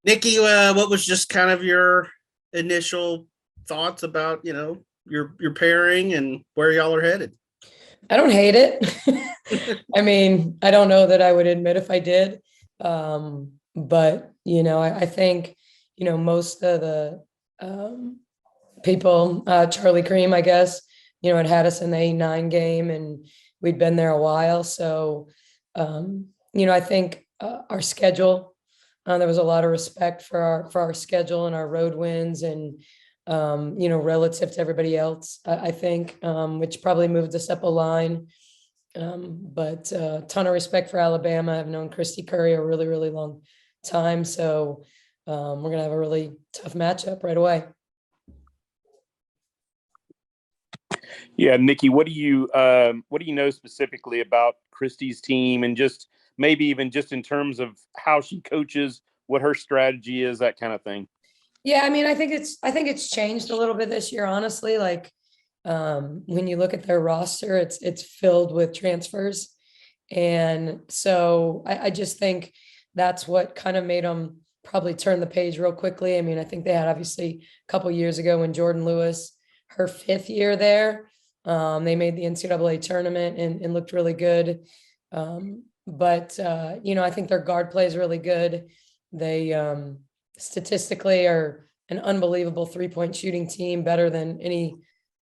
Nikki, what was just kind of your initial thoughts about your pairing and where y'all are headed? I don't hate it. I mean, I don't know that I would admit if I did. But I think, most of the people, Charlie Cream, I guess, had us in the 8-9 game and we'd been there a while. So, I think our schedule, there was a lot of respect for our schedule and our road wins and relative to everybody else, I think, which probably moved us up a line. But a ton of respect for Alabama. I've known Christy Curry a really, really long time. So we're going to have a really tough matchup right away. Yeah, Nikki, what do you know specifically about Christy's team, and just maybe even just in terms of how she coaches, what her strategy is, that kind of thing? Yeah, I mean, I think it's changed a little bit this year, honestly. Like when you look at their roster, it's filled with transfers. And so I just think that's what kind of made them probably turn the page real quickly. I mean, I think they had obviously a couple years ago when Jordan Lewis, her 5th year there, they made the NCAA tournament and looked really good. But I think their guard play is really good. They statistically are an unbelievable 3-point shooting team, better than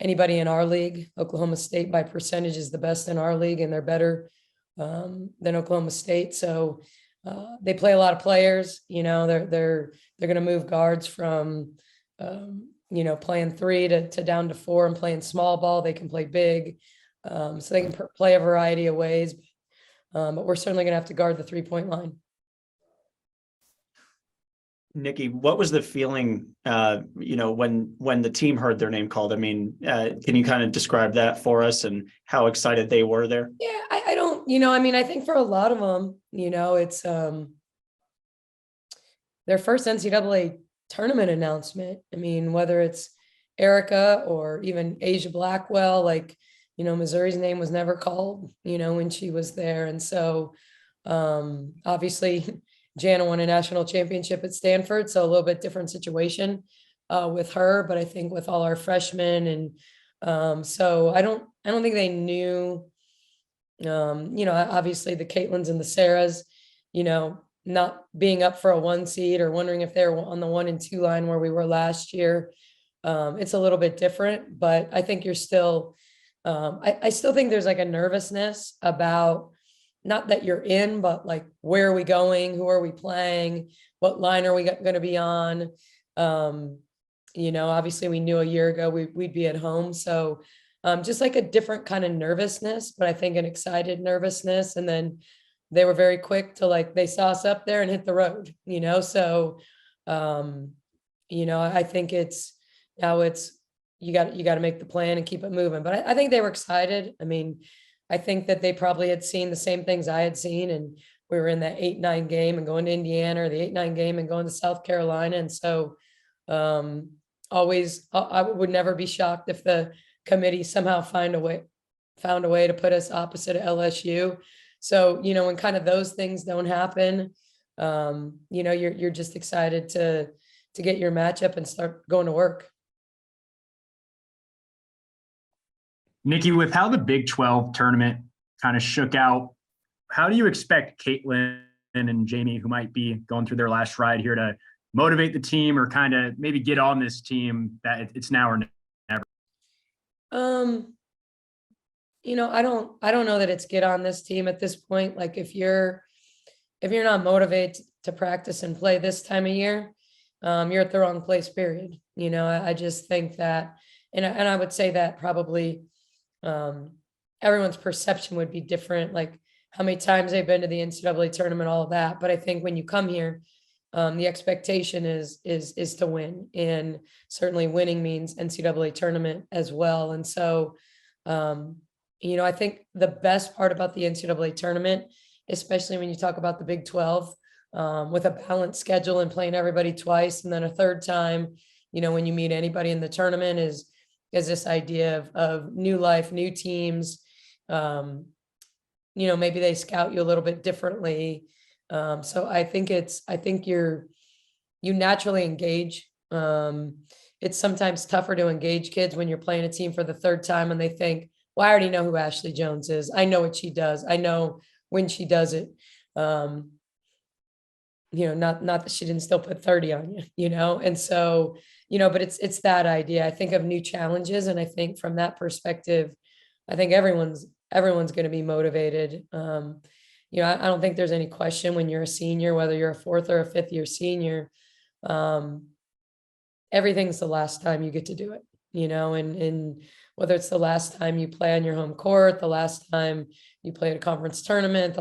anybody in our league. Oklahoma State by percentage is the best in our league, and they're better than Oklahoma State. So they play a lot of players. They're going to move guards from playing 3 to down to 4 and playing small ball. They can play big, so they can play a variety of ways. But we're certainly going to have to guard the 3-point line. Nikki, what was the feeling, when the team heard their name called? I mean, can you kind of describe that for us and how excited they were there? Yeah, I don't, I mean, I think for a lot of them, it's their first NCAA tournament announcement. I mean, whether it's Erica or even Asia Blackwell, like, Missouri's name was never called, when she was there. And so obviously Jana won a national championship at Stanford, so a little bit different situation with her. But I think with all our freshmen, and so I don't think they knew. Obviously the Caitlins and the Sarahs, not being up for a 1 seed or wondering if they're on the 1 and 2 line where we were last year. It's a little bit different, but I think you're still. I still think there's like a nervousness about, not that you're in, but like, where are we going? Who are we playing? What line are we going to be on? Obviously we knew a year ago we'd be at home. So just like a different kind of nervousness, but I think an excited nervousness. And then they were very quick to, like, they saw us up there and hit the road, so, I think it's you got to make the plan and keep it moving. But I think they were excited. I mean, I think that they probably had seen the same things I had seen, and we were in that 8-9 game and going to Indiana, or the 8-9 game and going to South Carolina. And so I would never be shocked if the committee somehow found a way to put us opposite of LSU. So, when kind of those things don't happen, you're just excited to get your matchup and start going to work. Nikki, with how the Big 12 tournament kind of shook out, how do you expect Caitlin and Jamie, who might be going through their last ride here, to motivate the team, or kind of maybe get on this team that it's now or never? I don't know that it's get on this team at this point. Like, if you're not motivated to practice and play this time of year, you're at the wrong place, period. I just think that, and I would say that probably everyone's perception would be different, like how many times they've been to the NCAA tournament, all of that. But I think when you come here, the expectation is to win, and certainly winning means NCAA tournament as well. And so, I think the best part about the NCAA tournament, especially when you talk about the Big 12, with a balanced schedule and playing everybody twice and then a third time, when you meet anybody in the tournament, is this idea of new life, new teams. Maybe they scout you a little bit differently. So I think you naturally engage. It's sometimes tougher to engage kids when you're playing a team for the third time and they think, well, I already know who Ashley Jones is. I know what she does. I know when she does it. Not that she didn't still put 30 on you, and so, but it's that idea. I think of new challenges, and I think from that perspective, I think everyone's going to be motivated. I don't think there's any question when you're a senior, whether you're a fourth or a fifth year senior, everything's the last time you get to do it, and whether it's the last time you play on your home court, the last time you play at a conference tournament,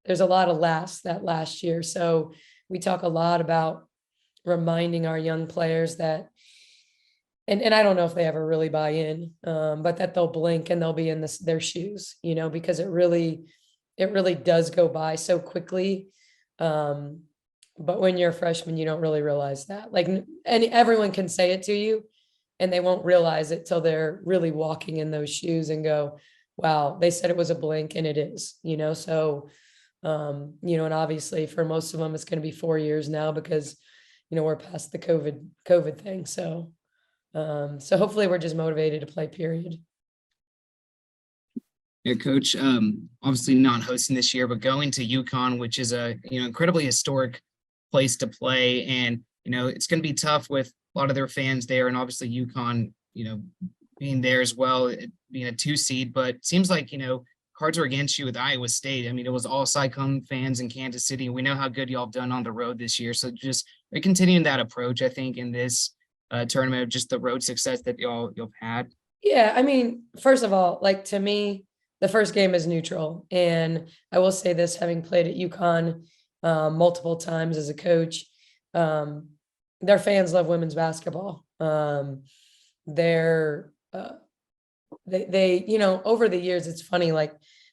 there's a lot of that last year. So we talk a lot about reminding our young players that, and I don't know if they ever really buy in, but that they'll blink and they'll be in their shoes, because it really does go by so quickly. But when you're a freshman, you don't really realize that. And everyone can say it to you and they won't realize it till they're really walking in those shoes and go, wow, they said it was a blink, and it is, so and obviously for most of them, it's going to be 4 years now because, we're past the COVID thing. So hopefully we're just motivated to play, period. Yeah, Coach, obviously not hosting this year, but going to UConn, which is a, incredibly historic place to play. And, it's going to be tough with a lot of their fans there. And obviously UConn, being there as well, being a 2 seed, but it seems like, cards are against you with Iowa State. I mean, it was all Cyclone fans in Kansas City. We know how good y'all have done on the road this year. So just continuing that approach, I think, in this tournament, just the road success that y'all had. Yeah, I mean, first of all, to me, the first game is neutral. And I will say this, having played at UConn multiple times as a coach, their fans love women's basketball. They over the years, it's funny,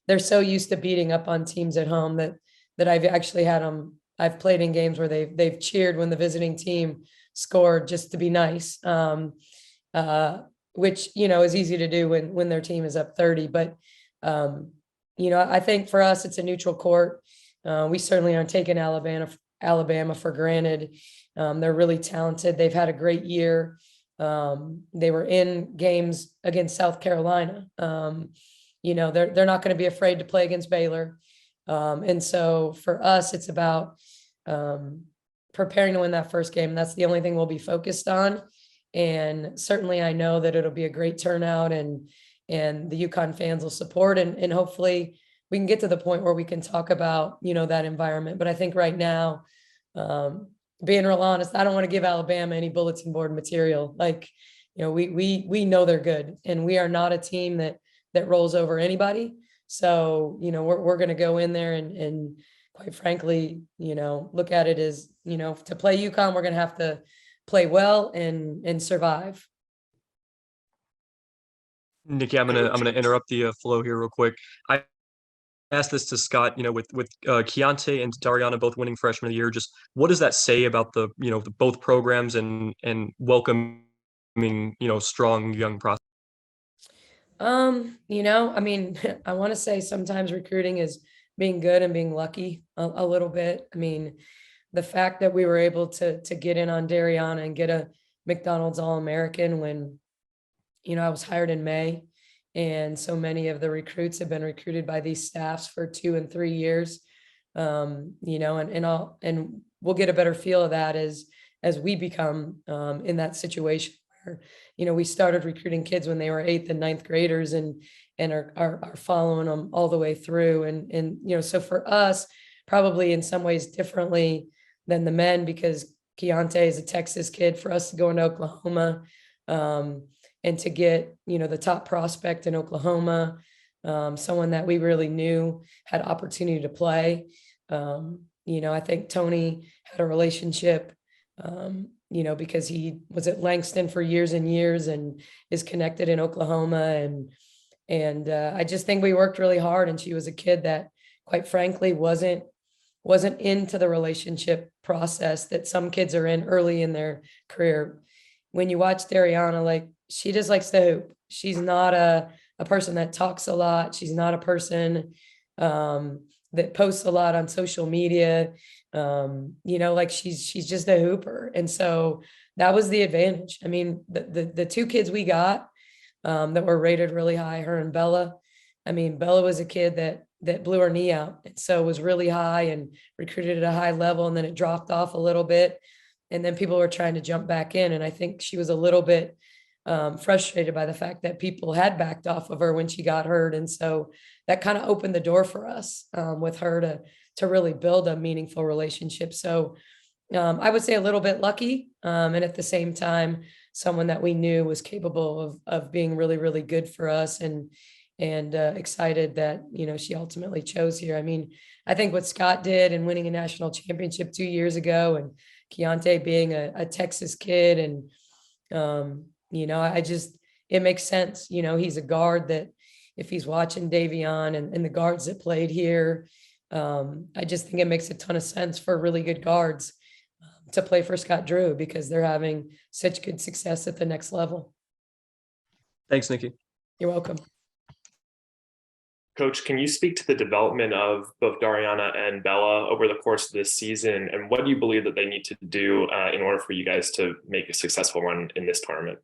they're so used to beating up on teams at home that I've actually had them. I've played in games where they've cheered when the visiting team scored just to be nice, which, is easy to do when their team is up 30. But, I think for us, it's a neutral court. We certainly aren't taking Alabama for granted. They're really talented. They've had a great year. They were in games against South Carolina. They're not going to be afraid to play against Baylor. And so for us, it's about preparing to win that first game. That's the only thing we'll be focused on. And certainly I know that it'll be a great turnout and the UConn fans will support, and hopefully we can get to the point where we can talk about, that environment. But I think right now, being real honest, I don't want to give Alabama any bulletin board material. We know they're good, and we are not a team that rolls over anybody. So, we're going to go in there and quite frankly, look at it as, to play UConn, we're going to have to play well and survive. Nikki, I'm gonna interrupt the flow here real quick. I asked this to Scott, with Keontae and Dariana both winning freshman of the year. Just what does that say about the both programs and welcoming strong young prospects? I mean, I want to say sometimes recruiting is being good and being lucky a little bit. I mean, the fact that we were able to get in on Dariana and get a McDonald's All-American when, I was hired in May, and so many of the recruits have been recruited by these staffs for 2 and 3 years. And we'll get a better feel of that as we become in that situation where, we started recruiting kids when they were 8th and 9th graders and are following them all the way through. And so for us, probably in some ways differently than the men, because Keontae is a Texas kid, for us to go into Oklahoma, and to get, the top prospect in Oklahoma, someone that we really knew had opportunity to play. I think Tony had a relationship, because he was at Langston for years and years and is connected in Oklahoma. And I just think we worked really hard, and she was a kid that, quite frankly, wasn't into the relationship process that some kids are in early in their career. When you watch Dariana, she just likes to hoop. She's not a person that talks a lot. She's not a person, that posts a lot on social media. Like she's just a hooper. And so that was the advantage. I mean, the two kids we got that were rated really high, her and Bella. I mean, Bella was a kid that blew her knee out. And so was really high and recruited at a high level. And then it dropped off a little bit. And then people were trying to jump back in. And I think she was a little bit frustrated by the fact that people had backed off of her when she got hurt. And so that kind of opened the door for us with her to really build a meaningful relationship. So I would say a little bit lucky. And at the same time, someone that we knew was capable of being really, really good for us, and excited that, she ultimately chose here. I mean, I think what Scott did in winning a national championship 2 years ago, and Keontae being a Texas kid, and, it makes sense. He's a guard that, if he's watching Davion and the guards that played here, I just think it makes a ton of sense for really good guards to play for Scott Drew, because they're having such good success at the next level. Thanks, Nikki. You're welcome. Coach, can you speak to the development of both Dariana and Bella over the course of this season, and what do you believe that they need to do in order for you guys to make a successful run in this tournament?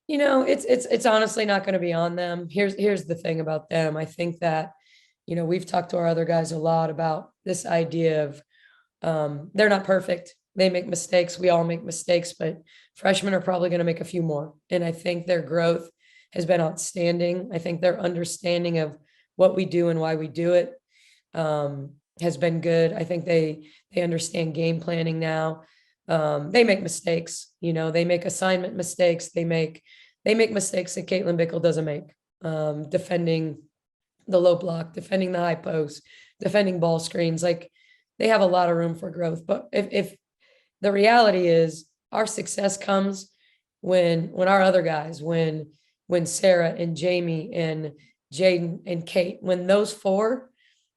It's honestly not going to be on them. Here's the thing about them. I think that, we've talked to our other guys a lot about this idea of they're not perfect. They make mistakes. We all make mistakes, but freshmen are probably going to make a few more. And I think their growth has been outstanding. I think their understanding of what we do and why we do it has been good. I think they understand game planning now. They make mistakes, they make assignment mistakes. They make mistakes that Caitlin Bickle doesn't make, defending the low block, defending the high post, defending ball screens. Like, they have a lot of room for growth. But if the reality is, our success comes when our other guys, when Sarah and Jamie and Jaden and Kate, when those four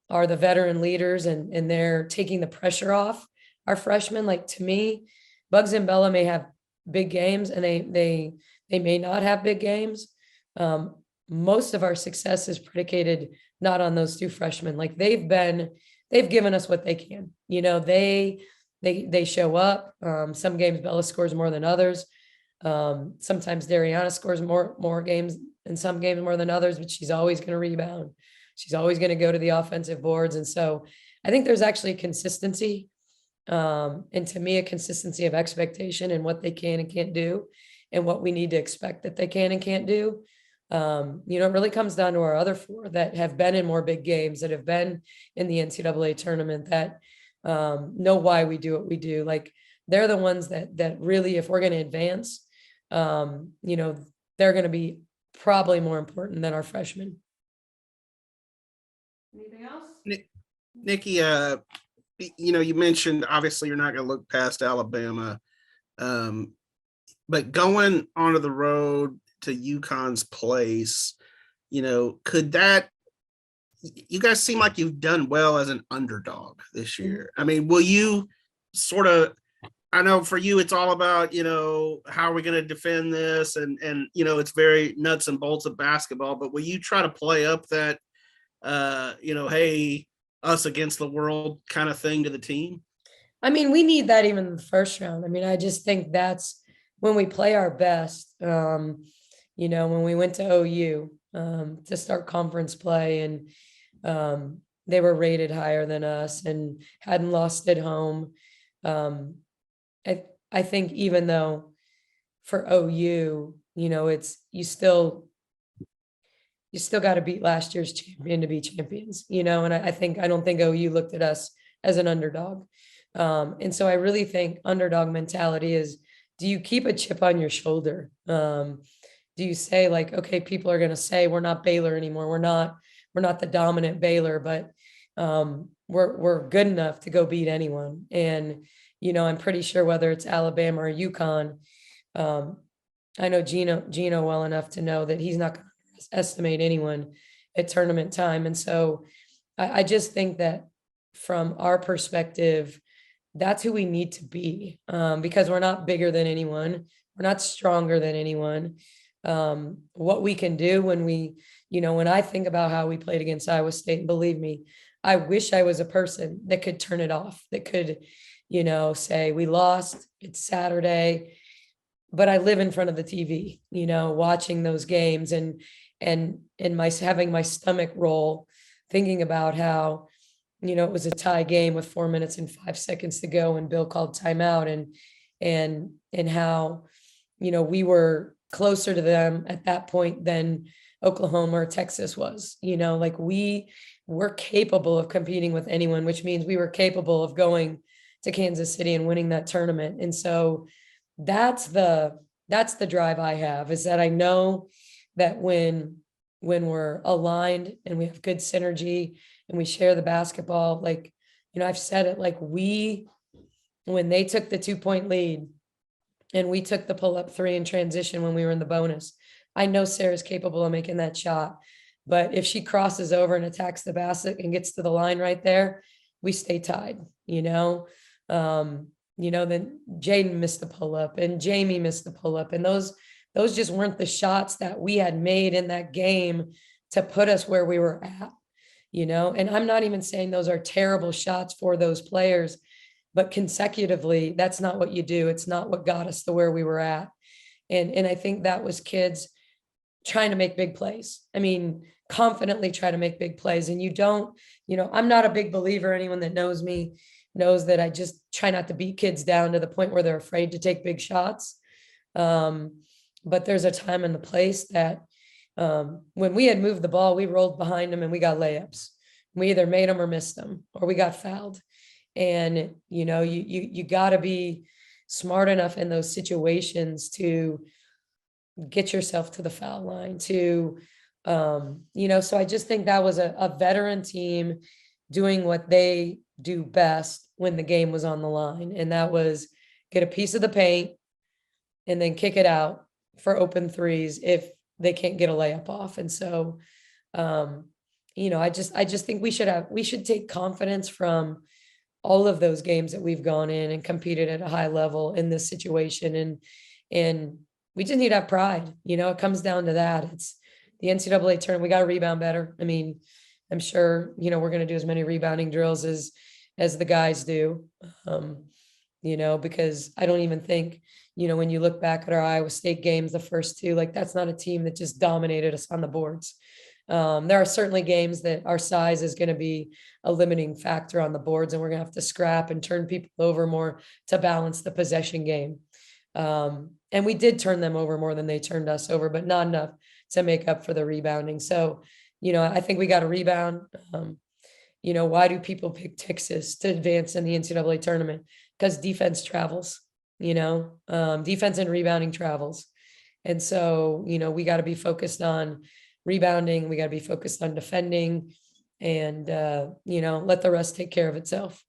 are the veteran leaders and they're taking the pressure off our freshmen. Like, to me, Bugs and Bella may have big games, and they may not have big games. Most of our success is predicated not on those two freshmen. Like, they've given us what they can. They show up. Some games Bella scores more than others. Sometimes Dariana scores more games in some games more than others, but she's always going to rebound. She's always going to go to the offensive boards. And so I think there's actually consistency. And to me, a consistency of expectation and what they can and can't do, and what we need to expect that they can and can't do. It really comes down to our other four that have been in more big games, that have been in the NCAA tournament, that know why we do what we do. Like, they're the ones that really, if we're going to advance, they're going to be probably more important than our freshmen. Anything else? Nikki, you mentioned, obviously you're not going to look past Alabama, but going onto the road to UConn's place, could that, you guys seem like you've done well as an underdog this year. I mean, will you sort of, I know for you, it's all about, how are we going to defend this? And it's very nuts and bolts of basketball, but will you try to play up that, hey, us against the world kind of thing to the team? I mean, we need that even in the first round. I mean, I just think that's when we play our best. When we went to OU to start conference play, and they were rated higher than us and hadn't lost at home. I think even though for OU, it's you still got to beat last year's champion to be champions, and I don't think OU looked at us as an underdog. And so I really think underdog mentality is, do you keep a chip on your shoulder? Do you say, like, okay, people are going to say we're not Baylor anymore. We're not the dominant Baylor, but we're good enough to go beat anyone. And, I'm pretty sure whether it's Alabama or UConn, I know Gino well enough to know that he's not going to estimate anyone at tournament time. And so I just think that from our perspective, that's who we need to be, because we're not bigger than anyone. We're not stronger than anyone. What we can do when when I think about how we played against Iowa State, and believe me, I wish I was a person that could turn it off, that could, say we lost, it's Saturday, but I live in front of the TV, watching those games and my having my stomach roll, thinking about how, it was a tie game with 4 minutes and 5 seconds to go and Bill called timeout and how, we were closer to them at that point than Oklahoma or Texas was, like we were capable of competing with anyone, which means we were capable of going to Kansas City and winning that tournament. And so that's the drive I have, is that I know that when we're aligned and we have good synergy and we share the basketball, like, I've said it, like when they took the 2-point lead and we took the pull up 3 in transition when we were in the bonus, I know Sarah's capable of making that shot, but if she crosses over and attacks the basket and gets to the line right there, we stay tied, then Jaden missed the pull up and Jamie missed the pull up. And those just weren't the shots that we had made in that game to put us where we were at, and I'm not even saying those are terrible shots for those players, but consecutively, that's not what you do. It's not what got us to where we were at. And I think that was kids trying to make big plays. I mean, confidently try to make big plays. And you don't, I'm not a big believer. Anyone that knows me knows that I just try not to beat kids down to the point where they're afraid to take big shots. But there's a time and the place that when we had moved the ball, we rolled behind them and we got layups. We either made them or missed them, or we got fouled. And, you got to be smart enough in those situations to get yourself to the foul line to, so I just think that was a veteran team doing what they do best when the game was on the line. And that was get a piece of the paint and then kick it out for open threes if they can't get a layup off. And so, I just think we should take confidence from all of those games that we've gone in and competed at a high level in this situation. And we just need to have pride. It comes down to that. It's the NCAA tournament. We got to rebound better. I mean, I'm sure, we're going to do as many rebounding drills as the guys do, because I don't even think, when you look back at our Iowa State games, the first 2, like that's not a team that just dominated us on the boards. There are certainly games that our size is going to be a limiting factor on the boards, and we're going to have to scrap and turn people over more to balance the possession game. And we did turn them over more than they turned us over, but not enough to make up for the rebounding. So, I think we got to rebound. Why do people pick Texas to advance in the NCAA tournament? Because defense travels, defense and rebounding travels. And so, we got to be focused on rebounding. We got to be focused on defending and, let the rest take care of itself.